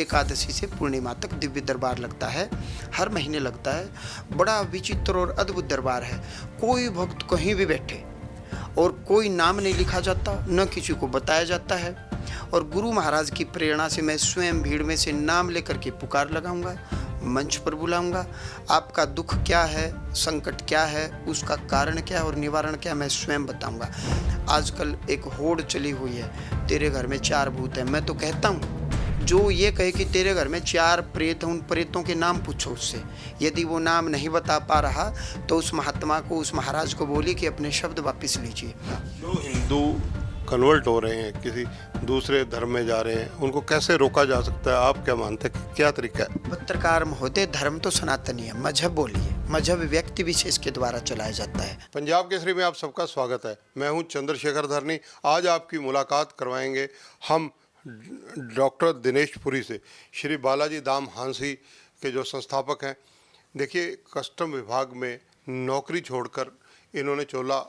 एकादशी से पूर्णिमा तक दिव्य दरबार लगता है, हर महीने लगता है। बड़ा विचित्र और अद्भुत दरबार है। कोई भक्त कहीं भी बैठे और कोई नाम नहीं लिखा जाता, न किसी को बताया जाता है। और गुरु महाराज की प्रेरणा से मैं स्वयं भीड़ में से नाम लेकर के पुकार लगाऊंगा, मंच पर बुलाऊंगा। आपका दुख क्या है, संकट क्या है, उसका कारण क्या है और निवारण क्या है, मैं स्वयं बताऊंगा। आजकल एक होड़ चली हुई है, तेरे घर में 4 भूत हैं। मैं तो कहता हूँ, जो ये कहे कि तेरे घर में 4 प्रेत हैं, उन प्रेतों के नाम पूछो उससे। यदि वो नाम नहीं बता पा रहा तो उस महात्मा को, उस महाराज को बोलिए कि अपने शब्द वापस लीजिए। जो हिंदू कन्वर्ट हो रहे हैं, किसी दूसरे धर्म में जा रहे हैं, उनको कैसे रोका जा सकता है? आप क्या मानते हैं, क्या तरीका है? पत्रकार महोदय, धर्म तो सनातनी है, मजहब बोलिए। मजहब व्यक्ति विशेष के द्वारा चलाया जाता है। पंजाब केसरी में आप सबका स्वागत है। मैं हूं चंद्रशेखर धरनी। आज आपकी मुलाकात करवाएंगे हम डॉक्टर दिनेश पुरी से, श्री बालाजी धाम हांसी के जो संस्थापक हैं। देखिए, कस्टम विभाग में नौकरी छोड़कर इन्होंने चोला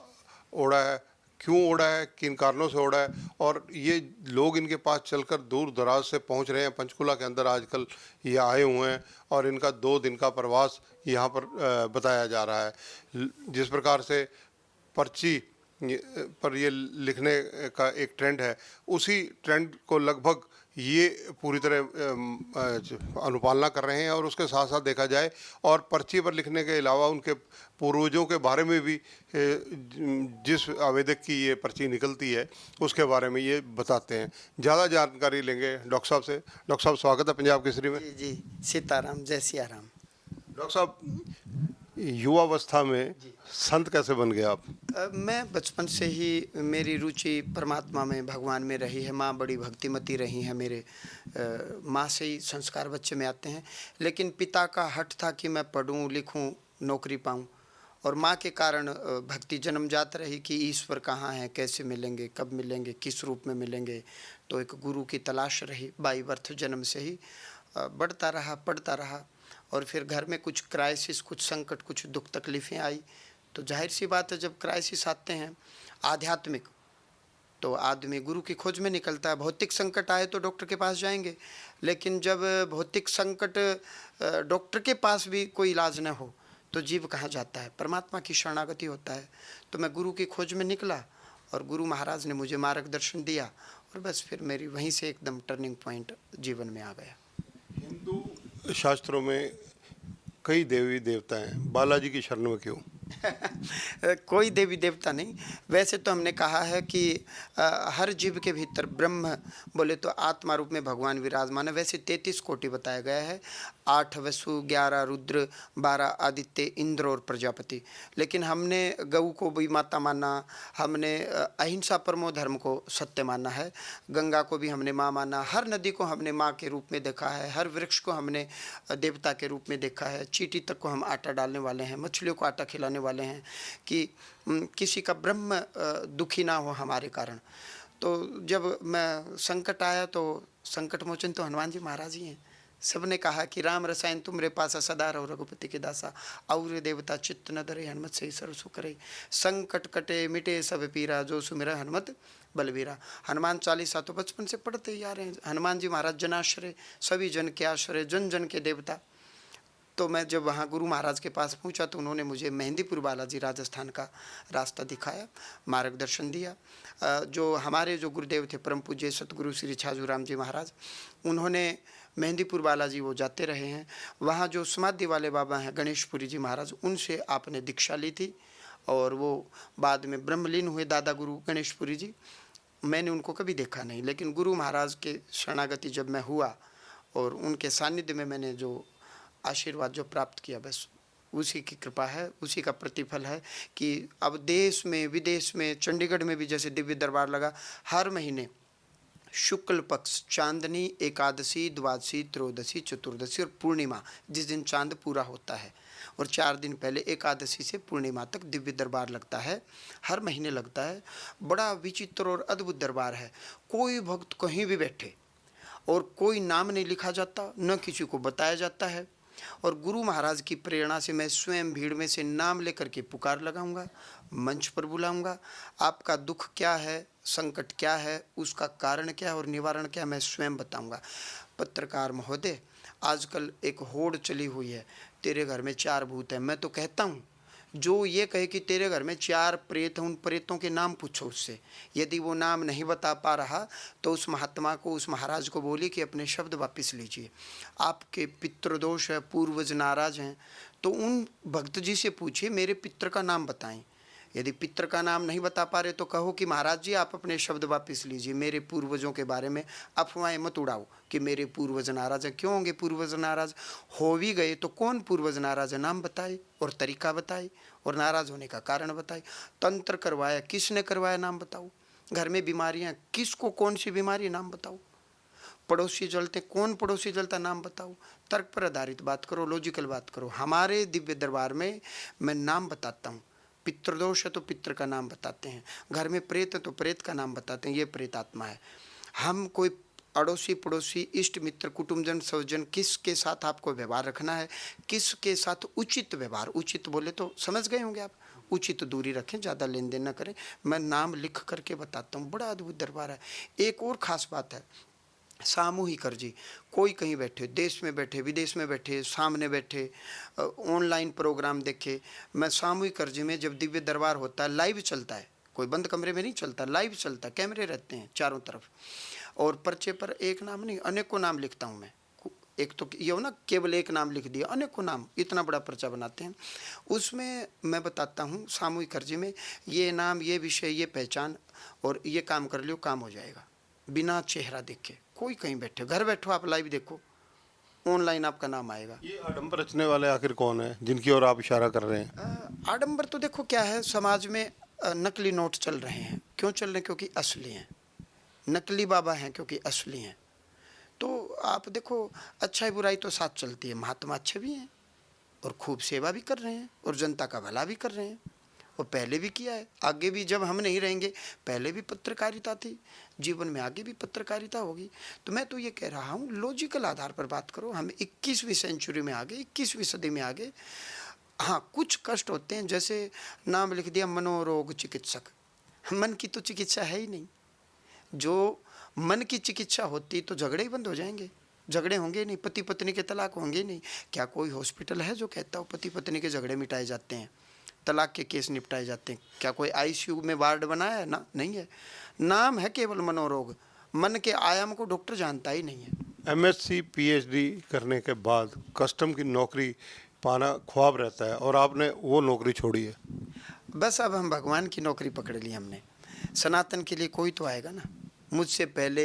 ओढ़ा है। क्यों ओढ़ा है, किन कारणों से ओढ़ा है, और ये लोग इनके पास चलकर दूर दराज से पहुंच रहे हैं। पंचकुला के अंदर आजकल ये आए हुए हैं और इनका 2 दिन का प्रवास यहाँ पर बताया जा रहा है। जिस प्रकार से पर्ची पर ये लिखने का एक ट्रेंड है, उसी ट्रेंड को लगभग ये पूरी तरह अनुपालना कर रहे हैं। और उसके साथ साथ देखा जाए और पर्ची पर लिखने के अलावा उनके पूर्वजों के बारे में भी जिस आवेदक की ये पर्ची निकलती है उसके बारे में ये बताते हैं। ज़्यादा जानकारी लेंगे डॉक्टर साहब से। डॉक्टर साहब, स्वागत है पंजाब केसरी में। जी जी, सीताराम, जय सिया राम। डॉक्टर साहब, युवावस्था में संत कैसे बन गए आप? मैं बचपन से ही, मेरी रुचि परमात्मा में, भगवान में रही है। माँ बड़ी भक्तिमती रही है मेरे। माँ से ही संस्कार बच्चे में आते हैं। लेकिन पिता का हठ था कि मैं पढूं, लिखूं, नौकरी पाऊं। और माँ के कारण भक्ति जन्मजात रही कि ईश्वर कहाँ है, कैसे मिलेंगे, कब मिलेंगे, किस रूप में मिलेंगे। तो एक गुरु की तलाश रही। बाई बर्थ जन्म से ही बढ़ता रहा, पढ़ता रहा। और फिर घर में कुछ क्राइसिस, कुछ संकट, कुछ दुख तकलीफ़ें आई। तो जाहिर सी बात है, जब क्राइसिस आते हैं आध्यात्मिक, तो आदमी गुरु की खोज में निकलता है। भौतिक संकट आए तो डॉक्टर के पास जाएंगे, लेकिन जब भौतिक संकट डॉक्टर के पास भी कोई इलाज न हो तो जीव कहाँ जाता है, परमात्मा की शरणागति होता है। तो मैं गुरु की खोज में निकला और गुरु महाराज ने मुझे मार्गदर्शन दिया और बस फिर मेरी वहीं से एकदम टर्निंग पॉइंट जीवन में आ गया। हिंदू शास्त्रों में कई देवी देवता हैं, बालाजी की शरण में क्यों? कोई देवी देवता नहीं। वैसे तो हमने कहा है कि हर जीव के भीतर ब्रह्म बोले तो आत्मा रूप में भगवान विराजमान है। वैसे 33 कोटि बताया गया है, 8 वसु, 11 रुद्र, 12 आदित्य, इंद्र और प्रजापति। लेकिन हमने गऊ को भी माता माना, हमने अहिंसा परमो धर्म को सत्य माना है, गंगा को भी हमने माँ माना, हर नदी को हमने माँ के रूप में देखा है, हर वृक्ष को हमने देवता के रूप में देखा है, चींटी तक को हम आटा डालने वाले हैं, मछलियों को आटा खिलाने वाले हैं कि किसी का ब्रह्म दुखी ना हो हमारे कारण। तो जब मैं संकट आया तो संकट मोचन तो हनुमान जी महाराज ही हैं। सबने कहा कि राम रसायन तुमरे पासा सदा रहो रघुपति के दासा, और देवता चित्त न धरे हनुमत से सरसु करे, संकट कटे मिटे सब पीरा, जो सुमिरा हनुमत बलबीरा। हनुमान चालीसा तो बचपन से पढ़ते ही आ रहे हैं। हनुमान जी महाराज जनाश्रय, सभी जन के आश्रय, जन जन के देवता। तो मैं जब वहाँ गुरु महाराज के पास पहुँचा तो उन्होंने मुझे मेहंदीपुर बालाजी राजस्थान का रास्ता दिखाया, मार्गदर्शन दिया। जो हमारे जो गुरुदेव थे परम पूज्य सतगुरु श्री छाजू राम जी महाराज, उन्होंने मेहंदीपुर बालाजी वो जाते रहे हैं। वहाँ जो समाधि वाले बाबा हैं गणेशपुरी जी महाराज, उनसे आपने दीक्षा ली थी और वो बाद में ब्रह्मलीन हुए दादा गुरु गणेशपुरी जी। मैंने उनको कभी देखा नहीं, लेकिन गुरु महाराज के शरणागति जब मैं हुआ और उनके सानिध्य में मैंने जो आशीर्वाद जो प्राप्त किया, बस उसी की कृपा है, उसी का प्रतिफल है कि अब देश में विदेश में, चंडीगढ़ में भी जैसे दिव्य दरबार लगा, हर महीने शुक्ल पक्ष चांदनी, एकादशी, द्वादशी, त्रयोदशी, चतुर्दशी और पूर्णिमा, जिस दिन चांद पूरा होता है, और 4 दिन पहले एकादशी से पूर्णिमा तक दिव्य दरबार लगता है, हर महीने लगता है। बड़ा विचित्र और अद्भुत दरबार है। कोई भक्त कहीं भी बैठे और कोई नाम नहीं लिखा जाता, न किसी को बताया जाता है। और गुरु महाराज की प्रेरणा से मैं स्वयं भीड़ में से नाम लेकर के पुकार लगाऊंगा, मंच पर बुलाऊंगा। आपका दुख क्या है, संकट क्या है, उसका कारण क्या है और निवारण क्या है, मैं स्वयं बताऊंगा। पत्रकार महोदय, आजकल एक होड़ चली हुई है, तेरे घर में 4 भूत हैं। मैं तो कहता हूँ, जो ये कहे कि तेरे घर में 4 प्रेत हैं, उन प्रेतों के नाम पूछो उससे। यदि वो नाम नहीं बता पा रहा तो उस महात्मा को, उस महाराज को बोलिए कि अपने शब्द वापस लीजिए। आपके पितृदोष है, पूर्वज नाराज हैं, तो उन भक्त जी से पूछिए मेरे पितर का नाम बताएं। यदि पितर का नाम नहीं बता पा रहे तो कहो कि महाराज जी आप अपने शब्द वापस लीजिए, मेरे पूर्वजों के बारे में अफवाहें मत उड़ाओ कि मेरे पूर्वज नाराज हैं। क्यों होंगे पूर्वज नाराज? हो भी गए तो कौन पूर्वज नाराज है, नाम बताए और तरीका बताए और नाराज होने का कारण बताए। तंत्र करवाया, किसने करवाया, नाम बताओ। घर में बीमारियां, किसको कौन सी बीमारी, नाम बताओ। पड़ोसी जलते, कौन पड़ोसी जलता, नाम बताओ। तर्क पर आधारित बात करो, लॉजिकल बात करो। हमारे दिव्य दरबार में मैं नाम बताता हूँ। पितृदोष है तो पितृ का नाम बताते हैं, घर में प्रेत है तो प्रेत का नाम बताते हैं, ये प्रेत आत्मा है। हम कोई अड़ोसी पड़ोसी, इष्ट मित्र, कुटुंबजन, स्वजन, किसके साथ आपको व्यवहार रखना है, किसके साथ उचित व्यवहार, उचित बोले तो समझ गए होंगे आप, उचित दूरी रखें, ज़्यादा लेन देन न करें। मैं नाम लिख करके बताता हूँ, बड़ा अद्भुत दरबार है। एक और ख़ास बात है, सामूहिक अर्जी। कोई कहीं बैठे, देश में बैठे, विदेश में बैठे, सामने बैठे, ऑनलाइन प्रोग्राम देखे, मैं सामूहिक अर्जी में जब दिव्य दरबार होता है, लाइव चलता है, कोई बंद कमरे में नहीं चलता, लाइव चलता है, कैमरे रहते हैं चारों तरफ, और पर्चे पर एक नाम नहीं अनेकों नाम लिखता हूँ मैं। एक तो ये हो ना, केवल एक नाम लिख दिया, अनेकों नाम, इतना बड़ा पर्चा बनाते हैं। उसमें मैं बताता हूँ सामूहिक अर्जी में, ये नाम, ये विषय, ये पहचान, और ये काम कर लियो, काम हो जाएगा, बिना चेहरा देखे। कोई कहीं बैठे, घर बैठो आप लाइव देखो, ऑनलाइन आपका नाम आएगा। ये आडंबर रचने वाले आखिर कौन है जिनकी ओर आप इशारा कर रहे हैं? आडंबर तो देखो क्या है, समाज में नकली नोट चल रहे हैं। क्यों चल रहे हैं? क्योंकि असली हैं। नकली बाबा हैं क्योंकि असली हैं। तो आप देखो, अच्छाई बुराई तो साथ चलती है। महात्मा अच्छे भी हैं और खूब सेवा भी कर रहे हैं और जनता का भला भी कर रहे हैं, और पहले भी किया है, आगे भी। जब हम नहीं रहेंगे, पहले भी पत्रकारिता थी, जीवन में आगे भी पत्रकारिता होगी। तो मैं तो ये कह रहा हूँ, लॉजिकल आधार पर बात करो। हम 21वीं सेंचुरी में आ गए, 21वीं सदी में आ गए। हाँ, कुछ कष्ट होते हैं, जैसे नाम लिख दिया मनोरोग चिकित्सक। मन की तो चिकित्सा है ही नहीं। जो मन की चिकित्सा होती तो झगड़े ही बंद हो जाएंगे, झगड़े होंगे नहीं, पति पत्नी के तलाक होंगे नहीं। क्या कोई हॉस्पिटल है जो कहता हो पति पत्नी के झगड़े मिटाए जाते हैं, तलाक के केस निपटाए जाते हैं? क्या कोई आईसीयू में वार्ड बनाया है ना? नहीं है। नाम है केवल मनोरोग, मन के आयाम को डॉक्टर जानता ही नहीं है। एमएससी पीएचडी करने के बाद कस्टम की नौकरी पाना ख्वाब रहता है और आपने वो नौकरी छोड़ी है। बस अब हम भगवान की नौकरी पकड़ ली हमने। सनातन के लिए कोई तो आएगा ना। मुझसे पहले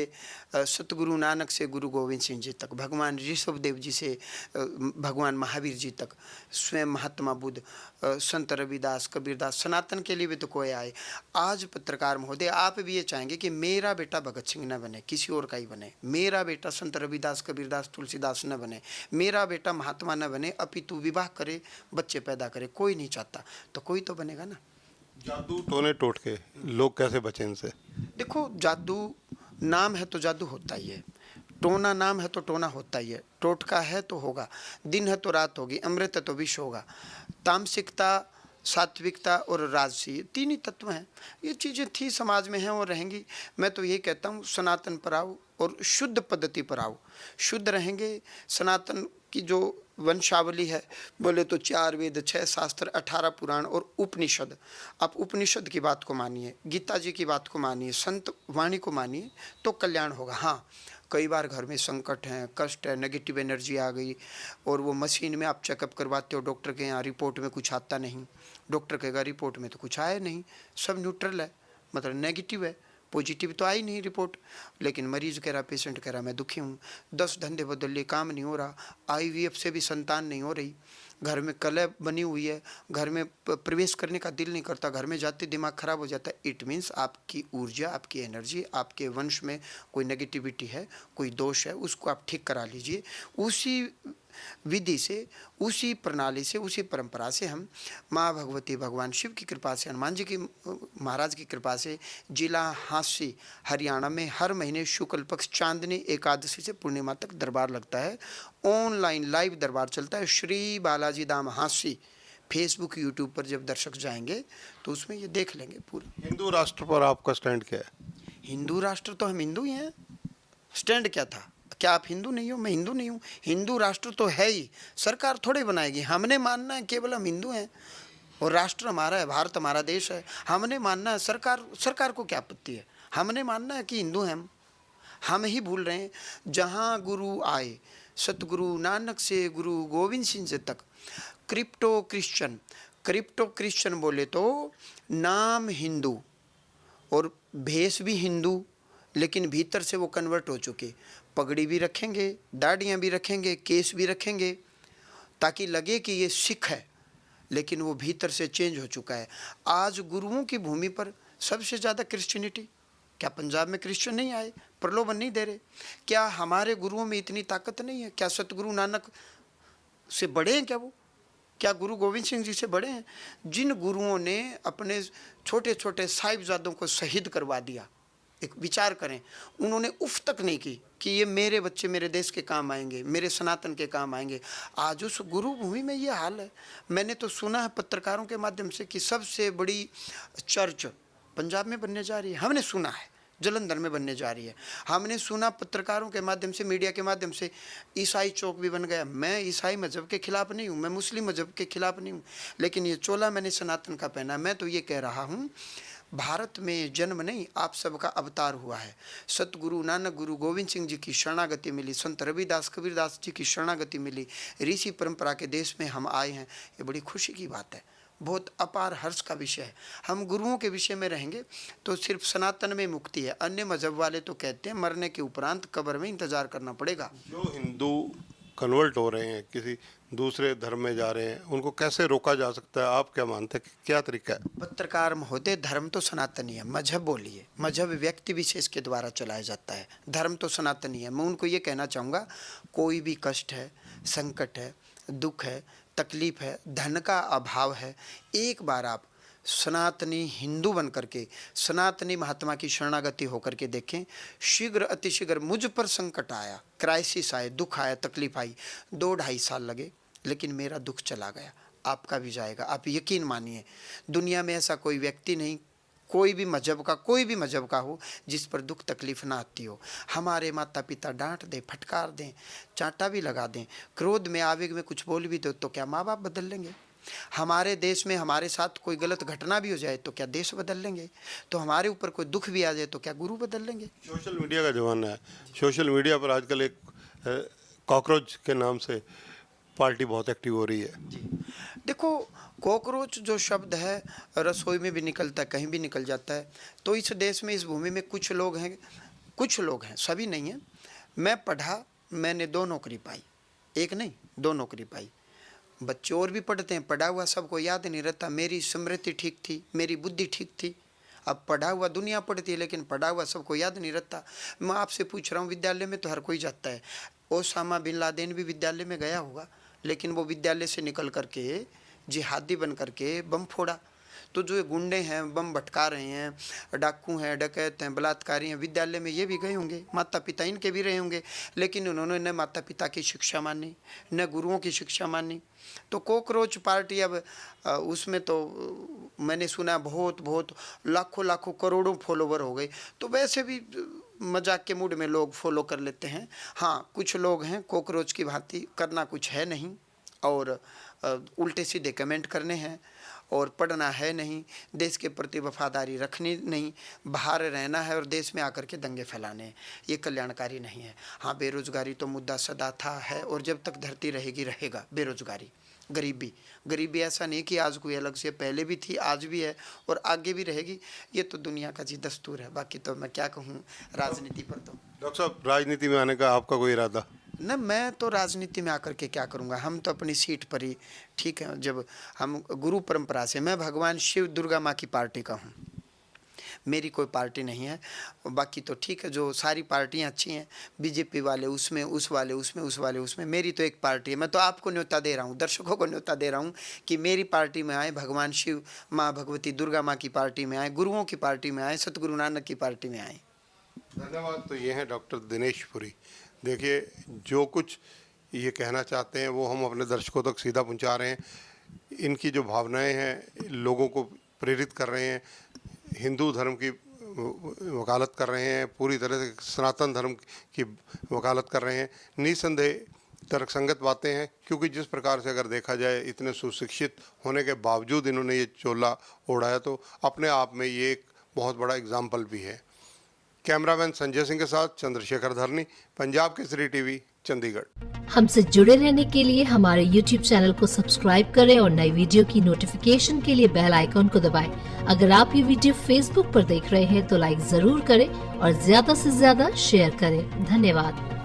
सतगुरु नानक से गुरु गोविंद सिंह जी तक, भगवान ऋषभ देव जी से भगवान महावीर जी तक, स्वयं महात्मा बुद्ध, संत रविदास, कबीरदास, सनातन के लिए भी तो कोई आए। आज पत्रकार महोदय, आप भी ये चाहेंगे कि मेरा बेटा भगत सिंह न बने, किसी और का ही बने, मेरा बेटा संत रविदास, कबीरदास, तुलसीदास न बने, मेरा बेटा महात्मा न बने, अपितु विवाह करे, बच्चे पैदा करे। कोई नहीं चाहता, तो कोई तो बनेगा ना। जादू टोने टोटके लोग कैसे बचें इनसे? देखो, जादू नाम है तो जादू होता ही है, टोना नाम है तो टोना होता ही है, टोटका है तो होगा, दिन है तो रात होगी, अमृत है तो विष होगा। तामसिकता, सात्विकता और राजसी, तीन ही तत्व हैं। ये चीज़ें थी, समाज में हैं और रहेंगी। मैं तो यही कहता हूँ, सनातन पर आओ और शुद्ध पद्धति पर आओ। शुद्ध रहेंगे। सनातन की जो वंशावली है, बोले तो 4 वेद, 6 शास्त्र, 18 पुराण और उपनिषद। आप उपनिषद की बात को मानिए, गीता जी की बात को मानिए, संत वाणी को मानिए, तो कल्याण होगा। हाँ, कई बार घर में संकट है, कष्ट है, नेगेटिव एनर्जी आ गई, और वो मशीन में आप चेकअप करवाते हो, डॉक्टर के यहाँ रिपोर्ट में कुछ आता नहीं, डॉक्टर कहेगा रिपोर्ट में तो कुछ आया नहीं, सब न्यूट्रल है, मतलब नेगेटिव है, पॉजिटिव तो आई नहीं रिपोर्ट। लेकिन मरीज कह रहा, पेशेंट कह रहा मैं दुखी हूँ, 10 धंधे बदल लिए, काम नहीं हो रहा, आईवीएफ से भी संतान नहीं हो रही, घर में कलह बनी हुई है, घर में प्रवेश करने का दिल नहीं करता, घर में जाते दिमाग खराब हो जाता है। इट मीन्स आपकी ऊर्जा, आपकी एनर्जी, आपके वंश में कोई नेगेटिविटी है, कोई दोष है, उसको आप ठीक करा लीजिए। उसी विधि से, उसी प्रणाली से, उसी परंपरा से हम माँ भगवती, भगवान शिव की कृपा से, हनुमान जी की, महाराज की कृपा से, जिला हांसी हरियाणा में हर महीने शुक्ल पक्ष चांदनी एकादशी से पूर्णिमा तक दरबार लगता है। ऑनलाइन लाइव दरबार चलता है, श्री बालाजी धाम हांसी। फेसबुक, यूट्यूब पर जब दर्शक जाएंगे तो उसमें ये देख लेंगे पूरा। हिंदू राष्ट्र पर आपका स्टैंड क्या है? हिंदू राष्ट्र तो हम हिंदू ही हैं, स्टैंड क्या था? क्या आप हिंदू नहीं हो? मैं हिंदू नहीं हूँ। हिंदू राष्ट्र तो है ही, सरकार थोड़े बनाएगी। हमने मानना है केवल हम हिंदू हैं और राष्ट्र हमारा है, भारत हमारा देश है। हमने मानना है, सरकार को क्या आपत्ति है? हमने मानना है कि हिंदू हैं हम ही भूल रहे हैं। जहाँ गुरु आए, सतगुरु नानक से गुरु गोविंद सिंह जी तक, क्रिप्टो क्रिश्चियन बोले तो नाम हिंदू और भेष भी हिंदू, लेकिन भीतर से वो कन्वर्ट हो चुके। पगड़ी भी रखेंगे, दाढ़ियाँ भी रखेंगे, केस भी रखेंगे, ताकि लगे कि ये सिख है, लेकिन वो भीतर से चेंज हो चुका है। आज गुरुओं की भूमि पर सबसे ज़्यादा क्रिश्चियनिटी। क्या पंजाब में क्रिश्चियन नहीं आए? प्रलोभन नहीं दे रहे? क्या हमारे गुरुओं में इतनी ताकत नहीं है? क्या सतगुरु नानक से बड़े हैं? क्या गुरु गोविंद सिंह जी से बड़े हैं? जिन गुरुओं ने अपने छोटे छोटे साहिबजादों को शहीद करवा दिया, एक विचार करें, उन्होंने उफ तक नहीं की कि ये मेरे बच्चे मेरे देश के काम आएंगे, मेरे सनातन के काम आएंगे। आज उस गुरु भूमि में ये हाल है। मैंने तो सुना है पत्रकारों के माध्यम से कि सबसे बड़ी चर्च पंजाब में बनने जा रही है। हमने सुना है जलंधर में बनने जा रही है। हमने सुना पत्रकारों के माध्यम से, मीडिया के माध्यम से, ईसाई चौक भी बन गया। मैं ईसाई मजहब के खिलाफ नहीं हूँ, मैं मुस्लिम मजहब के खिलाफ नहीं हूँ, लेकिन ये चोला मैंने सनातन का पहना। मैं तो ये कह रहा हूँ, भारत में जन्म नहीं, आप सबका अवतार हुआ है। सतगुरु नानक गुरु गोविंद सिंह जी की शरणागति मिली, संत रविदास कबीरदास जी की शरणागति मिली, ऋषि परंपरा के देश में हम आए हैं। ये बड़ी खुशी की बात है, बहुत अपार हर्ष का विषय है। हम गुरुओं के विषय में रहेंगे तो सिर्फ सनातन में मुक्ति है। अन्य मजहब वाले तो कहते हैं मरने के उपरांत कब्र में इंतजार करना पड़ेगा। जो हिंदू कन्वर्ट हो रहे हैं, किसी दूसरे धर्म में जा रहे हैं, उनको कैसे रोका जा सकता है? आप क्या मानते हैं, क्या तरीका है? पत्रकार महोदय, धर्म तो सनातनी है। मजहब बोलिए, मजहब व्यक्ति विशेष के द्वारा चलाया जाता है, धर्म तो सनातनी है। मैं उनको ये कहना चाहूँगा, कोई भी कष्ट है, संकट है, दुख है, तकलीफ है, धन का अभाव है, एक बार आप सनातनी हिंदू बन करके, सनातनी महात्मा की शरणागति होकर के देखें। शीघ्र अतिशीघ्र मुझ पर संकट आया, क्राइसिस आए, दुख आया, तकलीफ आई, 2-2.5 साल लगे, लेकिन मेरा दुख चला गया, आपका भी जाएगा। आप यकीन मानिए, दुनिया में ऐसा कोई व्यक्ति नहीं, कोई भी मजहब का हो, जिस पर दुख तकलीफ ना आती हो। हमारे माता पिता डांट दें, फटकार दें, चांटा भी लगा दें, क्रोध में आवेग में कुछ बोल भी दो, तो क्या माँ बाप बदल लेंगे? हमारे देश में हमारे साथ कोई गलत घटना भी हो जाए तो क्या देश बदल लेंगे? तो हमारे ऊपर कोई दुख भी आ जाए तो क्या गुरु बदल लेंगे? सोशल मीडिया का ज़माना है। सोशल मीडिया पर आजकल एक कॉकरोच के नाम से पार्टी बहुत एक्टिव हो रही है। जी, देखो, कॉकरोच जो शब्द है रसोई में भी निकलता है, कहीं भी निकल जाता है। तो इस देश में, इस भूमि में कुछ लोग हैं, सभी नहीं हैं। मैं पढ़ा, मैंने 2 नौकरी पाई, एक नहीं 2 नौकरी पाई। बच्चे और भी पढ़ते हैं, पढ़ा हुआ सबको याद नहीं रहता। मेरी स्मृति ठीक थी, मेरी बुद्धि ठीक थी। अब पढ़ा हुआ दुनिया पढ़ती है, लेकिन पढ़ा हुआ सबको याद नहीं रहता। मैं आपसे पूछ रहा हूँ, विद्यालय में तो हर कोई जाता है। ओसामा बिन लादेन भी विद्यालय में गया होगा, लेकिन वो विद्यालय से निकल करके जिहादी बन करके बम फोड़ा। तो जो ये गुंडे हैं, बम भटका रहे हैं, डाकू हैं, डकैत हैं, बलात्कारी हैं, विद्यालय में ये भी गए होंगे, माता पिता इनके भी रहे होंगे, लेकिन उन्होंने न माता पिता की शिक्षा मानी, न गुरुओं की शिक्षा मानी। तो कॉकरोच पार्टी अब उसमें तो मैंने सुना बहुत लाखों करोड़ों फॉलोवर हो गए। तो वैसे भी मजाक के मूड में लोग फॉलो कर लेते हैं। हाँ, कुछ लोग हैं कॉकरोच की भांति, करना कुछ है नहीं और उल्टे सीधे कमेंट करने हैं और पढ़ना है नहीं, देश के प्रति वफादारी रखनी नहीं, बाहर रहना है और देश में आकर के दंगे फैलाने हैं। ये कल्याणकारी नहीं है। हाँ, बेरोजगारी तो मुद्दा सदा था, है और जब तक धरती रहेगी रहेगा। बेरोजगारी, गरीबी ऐसा नहीं कि आज कोई अलग से, पहले भी थी, आज भी है और आगे भी रहेगी। ये तो दुनिया का जी दस्तूर है। बाकी तो मैं क्या कहूँ राजनीति पर। तो डॉक्टर साहब, राजनीति में आने का आपका कोई इरादा? न, मैं तो राजनीति में आकर के क्या करूँगा? हम तो अपनी सीट पर ही ठीक है। जब हम गुरु परंपरा से, मैं भगवान शिव दुर्गा माँ की पार्टी का हूँ, मेरी कोई पार्टी नहीं है। बाकी तो ठीक है, जो सारी पार्टियाँ अच्छी हैं, बीजेपी वाले उसमें, उस वाले उसमें, उस वाले उसमें, मेरी तो एक पार्टी है। मैं तो आपको न्योता दे रहा हूँ, दर्शकों को न्योता दे रहा हूँ कि मेरी पार्टी में आए, भगवान शिव माँ भगवती दुर्गा माँ की पार्टी में आए, गुरुओं की पार्टी में आए, सतगुरु नानक की पार्टी में आए। धन्यवाद। तो ये हैं डॉक्टर दिनेश पुरी। देखिए, जो कुछ ये कहना चाहते हैं वो हम अपने दर्शकों तक सीधा पहुंचा रहे हैं। इनकी जो भावनाएं हैं लोगों को प्रेरित कर रहे हैं। हिंदू धर्म की वकालत कर रहे हैं, पूरी तरह से सनातन धर्म की वकालत कर रहे हैं। निसंदेह तर्कसंगत बातें हैं, क्योंकि जिस प्रकार से अगर देखा जाए इतने सुशिक्षित होने के बावजूद इन्होंने ये चोला ओढ़ा है, तो अपने आप में ये एक बहुत बड़ा एग्जाम्पल भी है। कैमरामैन संजय सिंह के साथ चंद्रशेखर धरनी, पंजाब केसरी टीवी, चंडीगढ़। हमसे जुड़े रहने के लिए हमारे YouTube चैनल को सब्सक्राइब करें और नई वीडियो की नोटिफिकेशन के लिए बेल आइकॉन को दबाएं। अगर आप ये वीडियो Facebook पर देख रहे हैं तो लाइक जरूर करें और ज्यादा से ज्यादा शेयर करें। धन्यवाद।